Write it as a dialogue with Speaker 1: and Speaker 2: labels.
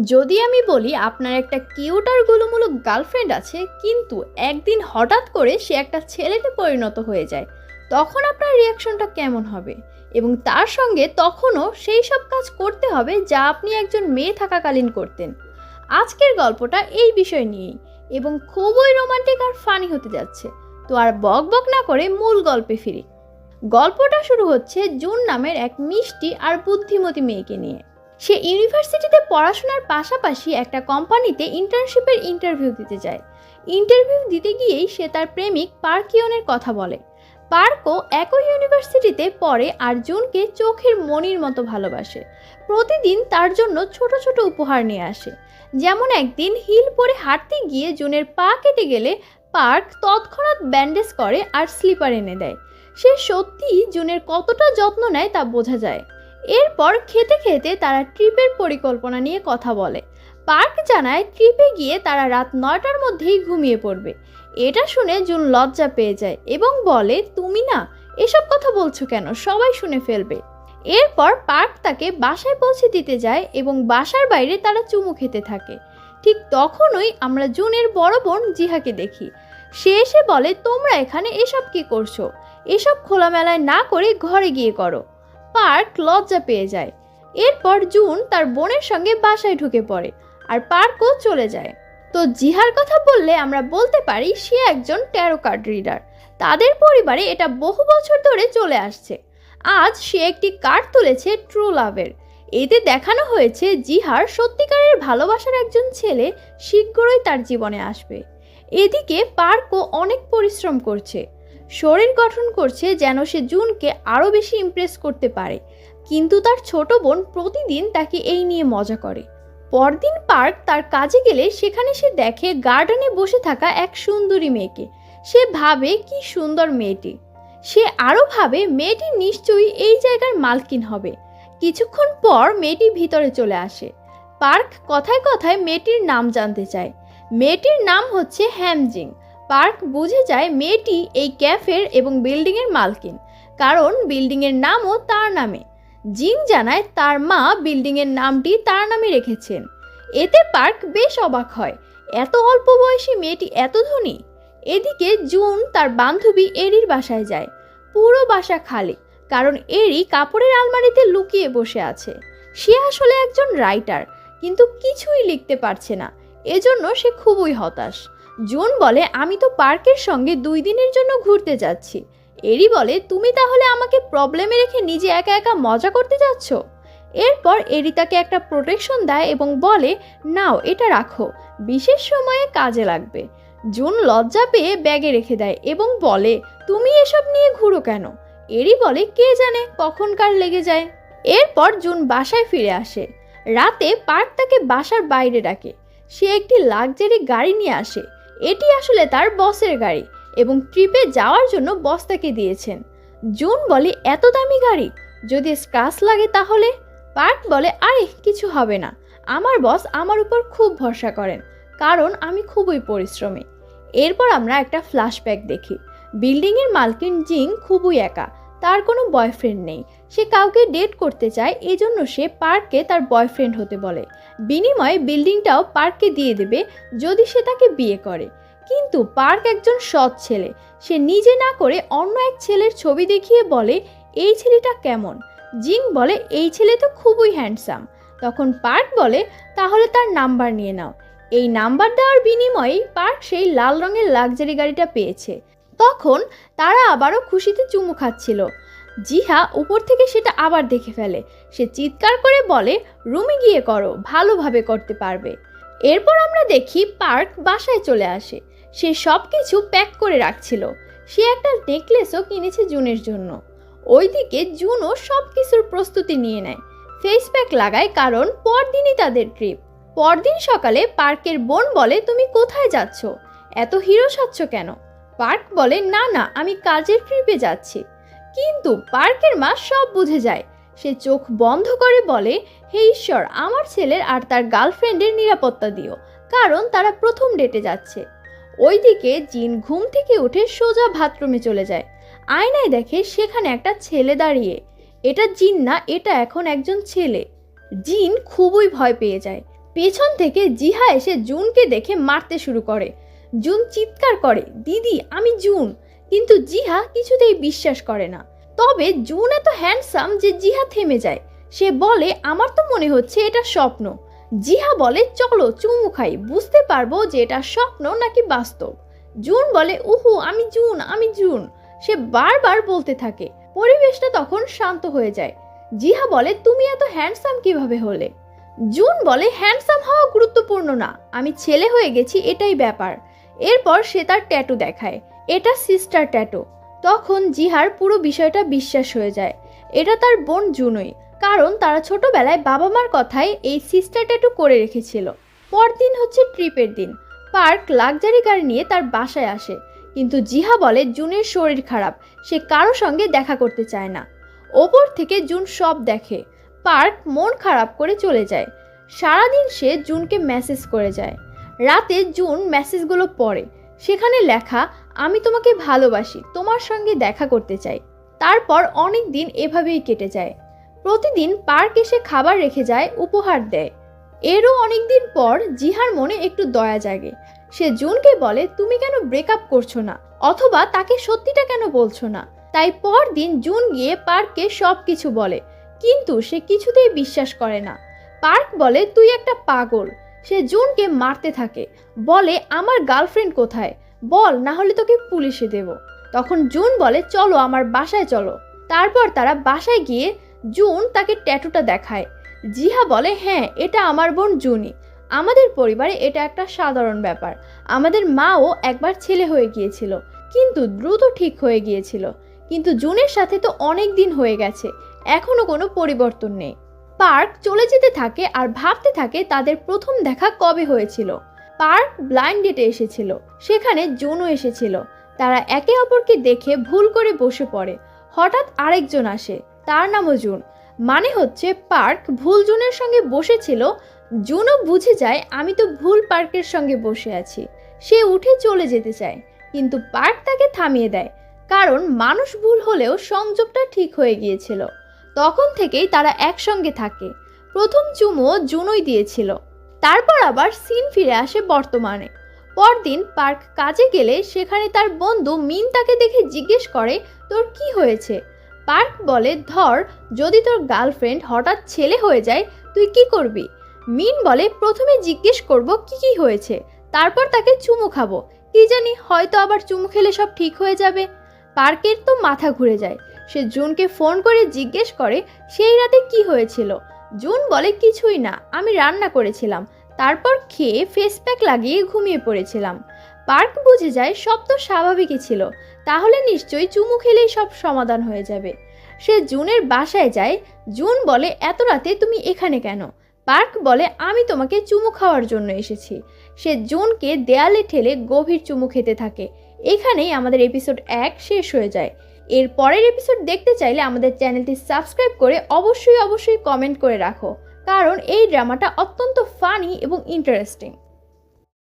Speaker 1: যদি আমি বলি আপনার একটা কিউট আর গুলুমুলু গার্লফ্রেন্ড আছে, কিন্তু একদিন হঠাৎ করে সে একটা ছেলেতে পরিণত হয়ে যায়, তখন আপনার রিয়াকশনটা কেমন হবে? এবং তার সঙ্গে তখনও সেই সব কাজ করতে হবে যা আপনি একজন মেয়ে থাকাকালীন করতেন। আজকের গল্পটা এই বিষয় নিয়েই, এবং খুবই রোমান্টিক আর ফানি হতে যাচ্ছে। তো আর বক বক না করে মূল গল্পে ফিরি। গল্পটা শুরু হচ্ছে জুন নামের এক মিষ্টি আর বুদ্ধিমতী মেয়েকে নিয়ে। সে ইউনিভার্সিটিতে পড়াশোনার পাশাপাশি একটা কোম্পানিতে ইন্টার্নশিপের ইন্টারভিউ দিতে যায়। ইন্টারভিউ দিতে গিয়েই সে তার প্রেমিক পার্কিয়নের কথা বলে। পার্কও একই ইউনিভার্সিটিতে পড়ে আর জুনকে চোখের মণির মতো ভালোবাসে। প্রতিদিন তার জন্য ছোট ছোট উপহার নিয়ে আসে। যেমন একদিন হিল পরে হাঁটতে গিয়ে জুনের পা কেটে গেলে পার্ক তৎক্ষণাৎ ব্যান্ডেজ করে আর স্লিপার এনে দেয়। সে সত্যিই জুনের কতটা যত্ন নেয় তা বোঝা যায়। এরপর খেতে খেতে তারা ট্রিপের পরিকল্পনা নিয়ে কথা বলে। পার্ক জানায় ট্রিপে গিয়ে তারা রাত 9টার মধ্যেই ঘুমিয়ে পড়বে। এটা শুনে জুন লজ্জা পেয়ে যায় এবং বলে, তুমি না এসব কথা বলছো কেন, সবাই শুনে ফেলবে। এরপর পার্ক তাকে বাসায় পৌঁছে দিতে যায় এবং বাসার বাইরে তারা চুমু খেতে থাকে। ঠিক তখনই আমরা জুনের বড় বোন জিহাকে দেখি। সে এসে বলে, তোমরা এখানে এসব কি করছো? এসব খোলামেলায় না করে ঘরে গিয়ে করো। পার্ক লজ্জা পেয়ে যায়। এরপর জুন তার বোনের সঙ্গে বাসায় ঢুকে পড়ে আর পার্কও চলে যায়। তো জিহার কথা বললে আমরা বলতে পারি সে একজন ট্যারো কার্ড রিডার। তাদের পরিবারে এটা বহু বছর ধরে চলে আসছে। আজ সে একটি কার্ড তুলেছে ট্রু লাভের। এতে দেখানো হয়েছে জিহার সত্যিকারের ভালোবাসার একজন ছেলে শীঘ্রই তার জীবনে আসবে। এদিকে পার্কও অনেক পরিশ্রম করছে, শরীর গঠন করছে যেন সে জুনকে আরও বেশি ইমপ্রেস করতে পারে। কিন্তু তার ছোট বোন প্রতিদিন তাকে এই নিয়ে মজা করে। পরদিন পার্ক তার কাজে গেলে সেখানে সে দেখে গার্ডেনে বসে থাকা এক সুন্দরী মেয়েকে। সে ভাবে কি সুন্দর মেয়েটি। সে আরও ভাবে মেয়েটি নিশ্চয়ই এই জায়গার মালকিন হবে। কিছুক্ষণ পর মেয়েটি ভিতরে চলে আসে। পার্ক কথায় কথায় মেয়েটির নাম জানতে চায়। মেয়েটির নাম হচ্ছে হ্যামজিং। পার্ক বুঝে যায় মেয়েটি এই ক্যাফের এবং বিল্ডিংয়ের মালকিন, কারণ বিল্ডিংয়ের নামও তার নামে। জিং জানায় তার মা বিল্ডিংয়ের নামটি তার নামে রেখেছেন। এতে পার্ক বেশ অবাক হয়, এত অল্প বয়সী মেয়েটি এত ধনী। এদিকে জুন তার বান্ধবী এরির বাসায় যায়। পুরো বাসা খালি, কারণ এরি কাপড়ের আলমারিতে লুকিয়ে বসে আছে। সে আসলে একজন রাইটার, কিন্তু কিছুই লিখতে পারছে না। এজন্য সে খুবই হতাশ। জুন বলে, আমি তো পার্কের সঙ্গে 2 দিনের জন্য ঘুরতে যাচ্ছি। এরি বলে, তুমি তাহলে আমাকে প্রবলেমে রেখে নিজে একা একা মজা করতে যাচ্ছ? এরপর এরি তাকে একটা প্রোটেকশন দেয় এবং বলে, নাও এটা রাখো, বিশেষ সময়ে কাজে লাগবে। জুন লজ্জা পেয়ে ব্যাগে রেখে দেয় এবং বলে, তুমি এসব নিয়ে ঘুরো কেন? এরি বলে, কে জানে কখনকার লেগে যায়। এরপর জুন বাসায় ফিরে আসে। রাতে পার্ক তাকে বাসার বাইরে ডাকে। সে একটি লাক্সারি গাড়ি নিয়ে আসে। এটি আসলে তার বসের গাড়ি এবং ট্রিপে যাওয়ার জন্য বস তাকে দিয়েছেন। জুন বলে, এত দামি গাড়ি, যদি স্ক্র্যাচ লাগে তাহলে? পার্ক বলে, আরে কিছু হবে না, আমার বস আমার উপর খুব ভরসা করেন, কারণ আমি খুবই পরিশ্রমী। এরপর আমরা একটা ফ্ল্যাশব্যাক দেখি। বিল্ডিংয়ের মালকিন জিং খুবই একা, তার কোনো বয়ফ্রেন্ড নেই। সে কাউকে ডেট করতে চায়, এজন্য সে পার্ককে তার বয়ফ্রেন্ড হতে বলে। বিনিময়ে বিল্ডিংটাও পার্ককে দিয়ে দেবে যদি সে তাকে বিয়ে করে। কিন্তু পার্ক একজন সৎ ছেলে। সে নিজে না করে অন্য এক ছেলের ছবি দেখিয়ে বলে, এই ছেলেটা কেমন? জিং বলে, এই ছেলে তো খুবই হ্যান্ডসাম। তখন পার্ক বলে, তাহলে তার নাম্বার নিয়ে নাও। এই নাম্বার দেওয়ার বিনিময়েই পার্ক সেই লাল রঙের লাক্সারি গাড়িটা পেয়েছে। তখন তারা আবারও খুশিতে চুমু খাচ্ছিল। জিহা উপর থেকে সেটা আবার দেখে ফেলে। সে চিৎকার করে বলে, রুমে গিয়ে করো, ভালোভাবে করতে পারবে। এরপর আমরা দেখি পার্ক বাসায় চলে আসে। সে সব কিছু প্যাক করে রাখছিল। সে একটা নেকলেসও কিনেছে জুনের জন্য। ওইদিকে জুনও সব কিছুর প্রস্তুতি নিয়ে নেয়। ফেস প্যাক লাগায়, কারণ পরদিনই তাদের ট্রিপ। পরদিন সকালে পার্কের বোন বলে, তুমি কোথায় যাচ্ছ? এত হিরো সাজছ কেন? পার্ক বলে, না না, আমি কাজের ট্রিপে যাচ্ছি। কিন্তু পার্কের মা সব বুঝে যায়। সে চোখ বন্ধ করে বলে, হে ঈশ্বর, আমার ছেলের আর তার গার্লফ্রেন্ডের নিরাপত্তা দিও, কারণ তারা প্রথম ডেটে যাচ্ছে। ওইদিকে জিন ঘুম থেকে উঠে সোজা বাথরুমে চলে যায়। আয়নায় দেখে সেখানে একটা ছেলে দাঁড়িয়ে। এটা জিন না, এটা এখন একজন ছেলে। জিন খুবই ভয় পেয়ে যায়। পেছন থেকে জিহা এসে জুনকে দেখে মারতে শুরু করে। জুন চিৎকার করে, দিদি আমি জুন, কিন্তু জিহা কিছুতেই বিশ্বাস করে না। তবে জুন এত হ্যান্ডসাম যে জিহা থেমে যায়। সে বলে, আমার তো মনে হচ্ছে এটা স্বপ্ন। জিহা বলে, চলো চুমু খাই, বুঝতে পারবো যে এটা স্বপ্ন নাকি বাস্তব। জুন বলে, উহু আমি জুন, আমি জুন। সে বারবার বলতে থাকে। পরিবেশটা তখন শান্ত হয়ে যায়। জিহা বলে, তুমি এত হ্যান্ডসাম কিভাবে হলে? জুন বলে, হ্যান্ডসাম হওয়া গুরুত্বপূর্ণ না, আমি ছেলে হয়ে গেছি এটাই ব্যাপার। এরপর সে তার ট্যাটু দেখায়, এটা সিস্টার ট্যাটু। তখন জিহার পুরো বিষয়টা বিশ্বাস হয়ে যায়। এটা তার বোন জুনই, কারণ তারা ছোটবেলায় বাবা মার কথায় এই সিস্টার ট্যাটু করে রেখেছিল। পরদিন হচ্ছে ট্রিপের দিন। পার্ক লাক্সারি গাড়ি নিয়ে তার বাসায় আসে, কিন্তু জিহা বলে জুনের শরীর খারাপ, সে কারো সঙ্গে দেখা করতে চায় না। ওপর থেকে জুন সব দেখে। পার্ক মন খারাপ করে চলে যায়। সারাদিন সে জুনকে মেসেজ করে যায়। রাতে জুন মেসেজগুলো পড়ে। সেখানে লেখা, আমি তোমাকে ভালোবাসি, তোমার সঙ্গে দেখা করতে চাই। তারপর অনেক দিন এভাবেই কেটে যায়। প্রতিদিন পার্ক এসে খাবার রেখে যায়, উপহার দেয়। এরও অনেক দিন পর জিহার মনে একটু দয়া জাগে। সে জুনকে বলে, তুমি কেন ব্রেকআপ করছো না, অথবা তাকে সত্যিটা কেন বলছো না? তাই পরদিন জুন গিয়ে পার্ককে সব কিছু বলে, কিন্তু সে কিছুতেই বিশ্বাস করে না। পার্ক বলে, তুই একটা পাগল। সে জুনকে মারতে থাকে, বলে, আমার গার্লফ্রেন্ড কোথায়, বল, না হলে তোকে পুলিশে দেব। তখন জুন বলে, চলো আমার বাসায় চলো। তারপর তারা বাসায় গিয়ে জুন তাকে ট্যাটুটা দেখায়। জিহা বলে, হ্যাঁ এটা আমার বোন জুনি, আমাদের পরিবারে এটা একটা সাধারণ ব্যাপার। আমাদের মাও একবার ছেলে হয়ে গিয়েছিল, কিন্তু দ্রুত ঠিক হয়ে গিয়েছিল। কিন্তু জুনের সাথে তো অনেক দিন হয়ে গেছে, এখনো কোনো পরিবর্তন নেই। পার্ক চলে যেতে থাকে আর ভাবতে থাকে তাদের প্রথম দেখা কবে হয়েছিল। পার্ক ব্লাইন্ড ডেটে এসেছিল, সেখানে জুনও এসেছিল। তারা একে অপরকে দেখে ভুল করে বসে পড়ে। হঠাৎ আরেকজন আসে, তার নামও জুন। মানে হচ্ছে পার্ক ভুল জুনের সঙ্গে বসেছিল। জুনও বুঝে যায়, আমি তো ভুল পার্কের সঙ্গে বসে আছি। সে উঠে চলে যেতে চায়, কিন্তু পার্ক তাকে থামিয়ে দেয়, কারণ মানুষ ভুল হলেও সংযোগটা ঠিক হয়ে গিয়েছিল। তখন থেকেই তারা একসঙ্গে থাকে। প্রথম চুমুও জুনই দিয়েছিল। তারপর আবার সিন ফিরে আসে বর্তমানে। পরদিন পার্ক কাজে গেলে সেখানে তার বন্ধু মিন তাকে দেখে জিজ্ঞেস করে, তোর কি হয়েছে? পার্ক বলে, ধর যদি তোর গার্লফ্রেন্ড হঠাৎ ছেলে হয়ে যায়, তুই কি করবি? মিন বলে, প্রথমে জিজ্ঞেস করব কি কি হয়েছে, তারপর তাকে চুমু খাবো, কি জানি হয়তো আবার চুমু খেলে সব ঠিক হয়ে যাবে। পার্কের তো মাথা ঘুরে যায়। সে জুনকে ফোন করে জিজ্ঞেস করে, সেই রাতে কি হয়েছিল? জুন বলে, কিছুই না, আমি রান্না করেছিলাম, তারপর খেয়ে ফেস প্যাক লাগিয়ে ঘুমিয়ে পড়েছিলাম। পার্ক বুঝে যায় সব তো স্বাভাবিকই ছিল, তাহলে নিশ্চয়ই চুমু খেলেই সব সমাধান হয়ে যাবে। সে জুনের বাসায় যায়। জুন বলে, এত রাতে তুমি এখানে কেন? পার্ক বলে, আমি তোমাকে চুমু খাওয়ার জন্য এসেছি। সে জুনকে দেয়ালে ঠেলে গভীর চুমু খেতে থাকে। এখানেই আমাদের এপিসোড 1 শেষ হয়ে যায়। এর পরের এপিসোড দেখতে চাইলে আমাদের চ্যানেলটি সাবস্ক্রাইব করে অবশ্যই কমেন্ট করে রাখো, কারণ এই ড্রামাটা অত্যন্ত ফানি এবং ইন্টারেস্টিং।